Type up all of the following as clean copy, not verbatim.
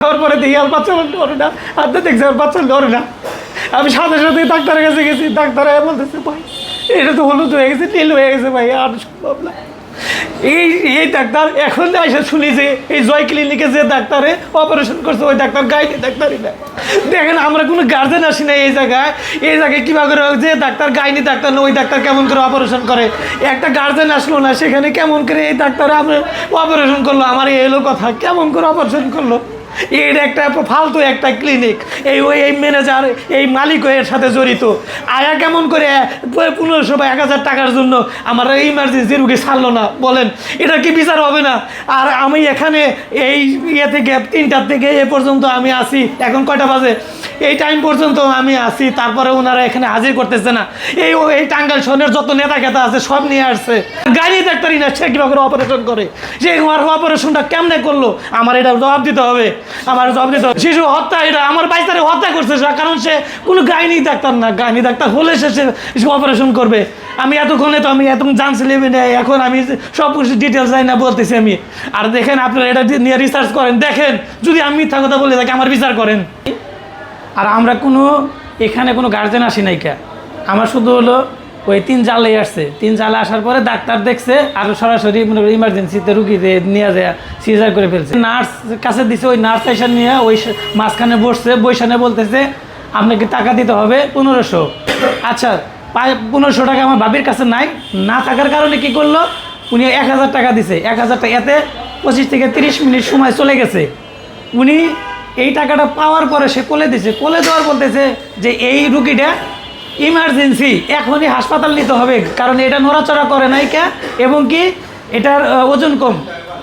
তারপরে দেখি আর বাচ্চা ধরে না, হাতে দেখছি আর বাচ্চা ধরে না। আমি সাথে সাথে ডাক্তারের কাছে গেছি, ডাক্তার বলতেছে ভাই এটা তো হলুদ হয়ে গেছে, নীল হয়ে গেছে ভাই, আর সম্ভব না। এই ডাক্তার এখন এসে শুনি যে এই জয় ক্লিনিকে যে ডাক্তারে অপারেশন করছে ওই ডাক্তার গাইনি ডাক্তারই না। দেখেন আমরা কোনো গার্জেন আসি না এই জায়গায় কীভাবে করে যে ডাক্তার গাইনি ডাক্তার না ওই ডাক্তার কেমন করে অপারেশন করে, একটা গার্জেন আসলো না সেখানে কেমন করে এই ডাক্তার আমরা অপারেশন করলো, আমার এলো কথা কেমন করে অপারেশন করলো। এটা একটা ফালতু একটা ক্লিনিক, এই ম্যানেজার এই মালিক এর সাথে জড়িত। আয়া কেমন করে 1500 বা 1000 টাকার জন্য আমার ইমার্জেন্সি রুগী ছাড়লো না বলেন, এটা কি বিচার হবে না? আর আমি এখানে এই থেকে 3টার থেকে এ পর্যন্ত আমি আসি, এখন কয়টা বাজে, এই টাইম পর্যন্ত আমি আসি, তারপরে ওনারা এখানে হাজির করতেছে না। এই টাঙ্গাইল শহরের যত নেতা খেতা আছে সব নিয়ে আসছে, গাড়ি ডাক্তারই না, সে কীভাবে অপারেশন করে, সে আমার অপারেশনটা কেমনে করলো, আমার এটা জবাব দিতে হবে, আমার জবাব দিতে হবে। শিশু হত্যা, এটা আমার বাইচারে হত্যা করছে, কারণ সে কোনো গাইনি ডাক্তার না, গাইনি ডাক্তার হলে সে অপারেশন করবে। আমি এতক্ষণে তো আমি এত জানছিলাম না, এখন আমি সব কিছু ডিটেলস যাই না বলতেছি আমি। আর দেখেন আপনারা এটা নিয়ে রিসার্চ করেন, দেখেন যদি আমি মিথ্যা কথা বলে থাকি আমার বিচার করেন। আর আমরা এখানে কোনো গার্জেন আসি নাই কে, আমার শুধু হলো ওই 3 জালে আসছে, 3 জালে আসার পরে ডাক্তার দেখছে আর সরাসরি মনে করি ইমার্জেন্সিতে রুগীতে নিয়ে যায় সিজার করে ফেলছে। নার্স কাছে দিছে, ওই নার্স এসে নিয়ে ওই মাঝখানে বসছে, বৈশানে বলতেছে আপনাকে টাকা দিতে হবে 1500। আচ্ছা 1500 টাকা আমার ভাবির কাছে না থাকার কারণে কি করলো, উনি 1000 টাকা দিছে, 1000 টাকা, এতে 25 থেকে 30 মিনিট সময় চলে গেছে। উনি এই টাকাটা পাওয়ার পরে সে কোলে দিছে, কোলে দেওয়ার বলতেছে যে এই রুগীটা ইমার্জেন্সি, এখনই হাসপাতাল নিতে হবে, কারণ এটা নড়াচড়া করে নাই কে, এবং কি এটার ওজন কম।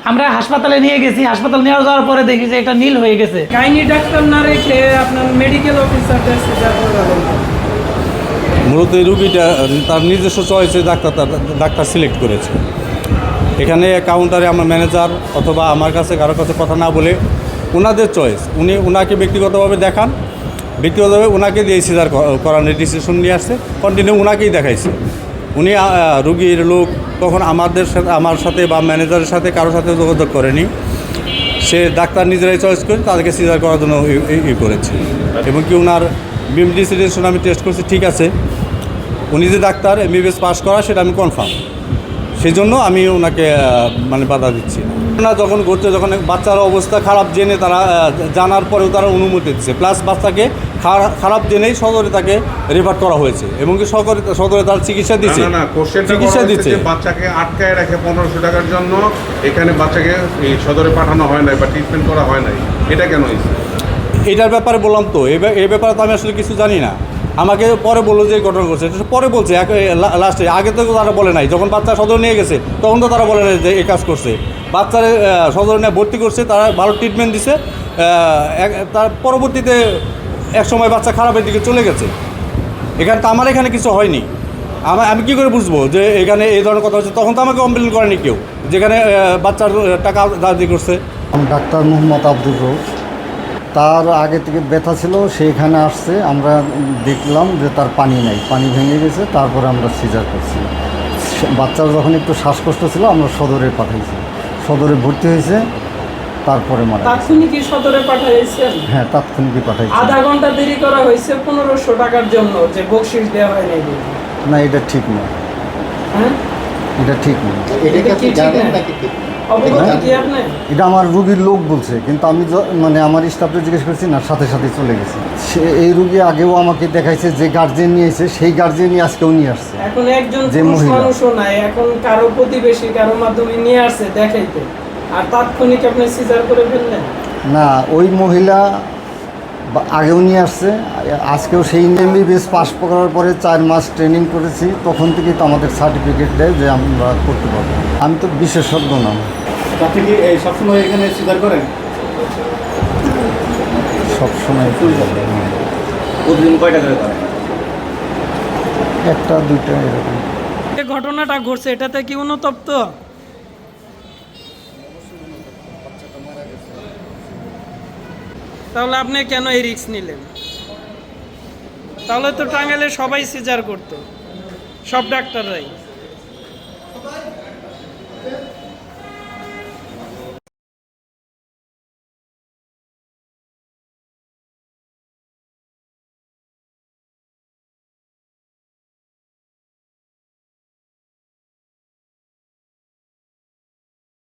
আমরা হাসপাতালে নিয়ে গেছি, হাসপাতাল নিয়ে যাওয়ার পরে দেখি যে এটা নীল হয়ে গেছে। গাইনি ডাক্তার না রেখে আপনার মেডিকেল অফিসার মূলত এই রুগীটা তার নিজস্ব চয়েসে ডাক্তার সিলেক্ট করেছে। এখানে কাউন্টারে আমার ম্যানেজার অথবা আমার কাছে কারোর কাছে কথা না বলে ওনাদের চয়েস, ওনাকে ব্যক্তিগতভাবে দেখান, ব্যক্তিগতভাবে ওনাকে দিয়ে সিজার করানোর ডিসিশন নিয়ে আসছে, কন্টিনিউ ওনাকেই দেখাইছে। উনি রুগীর লোক তখন আমার সাথে বা ম্যানেজারের সাথে কারোর সাথে যোগাযোগ করেনি, সে ডাক্তার নিজেরাই চয়েস করে তাদেরকে সিজার করার জন্য করেছে। এবং কি ওনার বিএমডি সিলেকশন আমি টেস্ট করছি, ঠিক আছে, উনি যে ডাক্তার এমবিবিএস পাস করা সেটা আমি কনফার্ম, সেই জন্য আমি ওনাকে বাধা দিচ্ছি না। যখন ঘটছে, যখন বাচ্চার অবস্থা খারাপ জেনে তারা জানার পরেও তারা অনুমতি দিচ্ছে, প্লাস বাচ্চাকে খারাপ জেনেই সদরে তাকে রেফার করা হয়েছে এবং কি সদরে তার চিকিৎসা দিচ্ছে। বাচ্চাকে আটকায় রাখে 1500 টাকার জন্য, এখানে বাচ্চাকে সদরে পাঠানো হয় নাই বা ট্রিটমেন্ট করা হয় নাই, এটা কেন হয়েছে? এটার ব্যাপারে বললাম তো, এই ব্যাপারে তো আমি আসলে কিছু জানি না। আমাকে পরে বললো যে ঘটনা করছে, পরে বলছে লাস্টে, আগে তো তারা বলে নাই। যখন বাচ্চা সদর নিয়ে গেছে তখন তো তারা বলে নাই যে এই কাজ করছে। বাচ্চারা সদর নিয়ে ভর্তি করছে, তারা ভালো ট্রিটমেন্ট দিছে, তার পরবর্তীতে এক সময় বাচ্চা খারাপের দিকে চলে গেছে। এখানে তো আমার এখানে কিছু হয়নি, আমি কী করে বুঝবো যে এখানে এই ধরনের কথা হচ্ছে? তখন তো আমাকে কমপ্লেন করেনি কেউ, যেখানে বাচ্চার টাকা দাবি করছে। ডাক্তার মোহাম্মদ আব্দুর রউফ, তার আগে থেকে ব্যথা ছিল, সেইখানে আসছে, আমরা দেখলাম যে তার পানি নাই, পানি ভেঙে গেছে, তারপরে আমরা সিজার করছি। বাচ্চার যখন একটু শ্বাসকষ্ট ছিল আমরা সদরে পাঠাইছি, সদরে ভর্তি হয়েছে, তারপরে তাৎক্ষণিকই সদরে পাঠাইছেন? হ্যাঁ, তাৎক্ষণিকই পাঠাইছি। আধা ঘন্টা দেরি করা হয়েছে 1500 টাকার জন্য, যে বকশিশ দেওয়া হয় নাই। না, এটা ঠিক না, হ্যাঁ এটা ঠিক না। এটা আমার রুগীর লোক বলছে, কিন্তু আমি আমার স্টাফে জিজ্ঞেস করছি না, সাথে সাথে চলে গেছে। সে এই রুগী আগেও আমাকে দেখাইছে, যে গার্জেন নিয়ে এসে সেই গার্জেনই আজকেও নিয়ে আসছে। এখন একজন মানুষও নাই, এখন কারো প্রতিবেশী কারো মাধ্যমে নিয়ে আসছে দেখাইতে, আর তাৎক্ষণিক আপনি সিজার করে ফেললেন? না, ওই মহিলা আগেও নিয়ে আসছে, আজকেও সেই এমবিবিএস পাস করার পরে 4 মাস ট্রেনিং করেছি, তখন থেকেই তো আমাদের সার্টিফিকেট দেয় যে আমরা করতে পারবো। আমি তো বিশেষজ্ঞ না। আপনি কি সবসময় এখানে সিজার করেন? সবসময় প্রতিদিন কয়টা করে করেন? 1টা 2টা এরকম। এই ঘটনাটা ঘটছে, এটাতে কি অনুতপ্ত? তাহলে আপনি কেন এই রিস্ক নিলেন? তাহলে তো টাঙ্গাইলে সবাই সিজার করতো, সব ডাক্তাররাই।